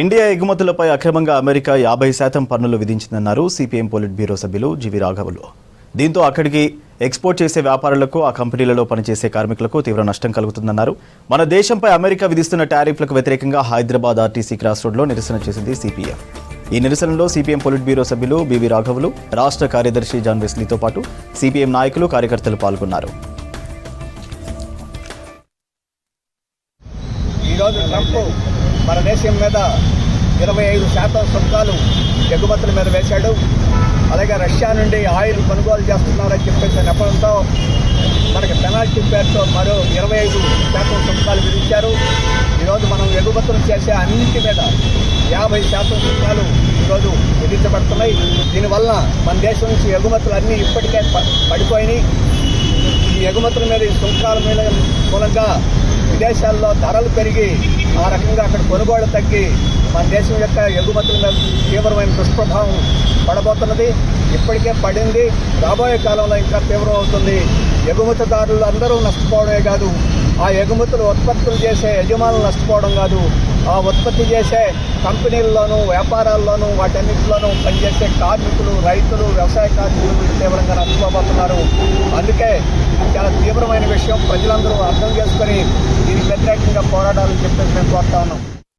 India ఎగుమతులపై అక్రమంగా America 50% పన్నులు విధించిందన్నారు CPM polit bureau సభ్యులు జీవి రాఘవులు. దీంతో అక్కడికి ఎక్స్పోర్ట్ చేసే వ్యాపారులకు, ఆ కంపెనీలలో పనిచేసే కార్మికులకు తీవ్ర నష్టం కలుగుతుందన్నారు. మన దేశంపై అమెరికా విధిస్తున్న టారిఫ్లకు వ్యతిరేకంగా హైదరాబాద్ ఆర్టీసీ క్రాస్ రోడ్లో నిరసన చేసింది సిపిఎం. ఈ నిరసనలో సిపిఎం పొలిట్ బ్యూరో సభ్యులు బివి రాఘవులు, రాష్ట్ర కార్యదర్శి జాన్ వెస్లీతో పాటు సిపిఎం నాయకులు, కార్యకర్తలు పాల్గొన్నారు. ఈరోజు ట్రంప్ మన దేశం మీద 25% సుంకాలు ఎగుమతుల మీద వేశాడు. అలాగే రష్యా నుండి ఆయిల్ కొనుగోలు చేస్తున్నారని చెప్పేసి నెపంతో మనకి పెనాల్టీ పేరుతో మరో 25% సుంకాలు విధించారు. ఈరోజు మనం ఎగుమతులు చేసే అన్నింటి మీద 50% సుంకాలు ఈరోజు విధించబడుతున్నాయి. దీనివల్ల మన దేశం నుంచి ఎగుమతులు అన్నీ ఇప్పటికే పడిపోయినాయి. ఈ ఎగుమతుల మీద, ఈ సుంకాల మీద మూలంగా విదేశాల్లో ధరలు పెరిగి ఆ రకంగా అక్కడ కొనుగోలు తగ్గి మన దేశం యొక్క ఎగుమతుల మీద తీవ్రమైన దుష్ప్రభావం పడబోతున్నది. ఇప్పటికే పడింది, రాబోయే కాలంలో ఇంకా తీవ్రం అవుతుంది. ఎగుమతిదారులు అందరూ నష్టపోవడమే కాదు, ఆ ఎగుమతులు ఉత్పత్తులు చేసే యజమానులు నష్టపోవడం కాదు, ఆ ఉత్పత్తి చేసే కంపెనీల్లోనూ, వ్యాపారాల్లోనూ, వాటన్నిటిలోనూ పనిచేసే కార్మికులు, రైతులు, వ్యవసాయ కార్మికులు తీవ్రంగా నష్టపోబోతున్నారు. అందుకే చాలా తీవ్రమైన విషయం. ప్రజలందరూ అర్థం చేసుకొని దీనికి వ్యతిరేకంగా పోరాడాలని చెప్పేసి మేము కోరుతా ఉన్నాం.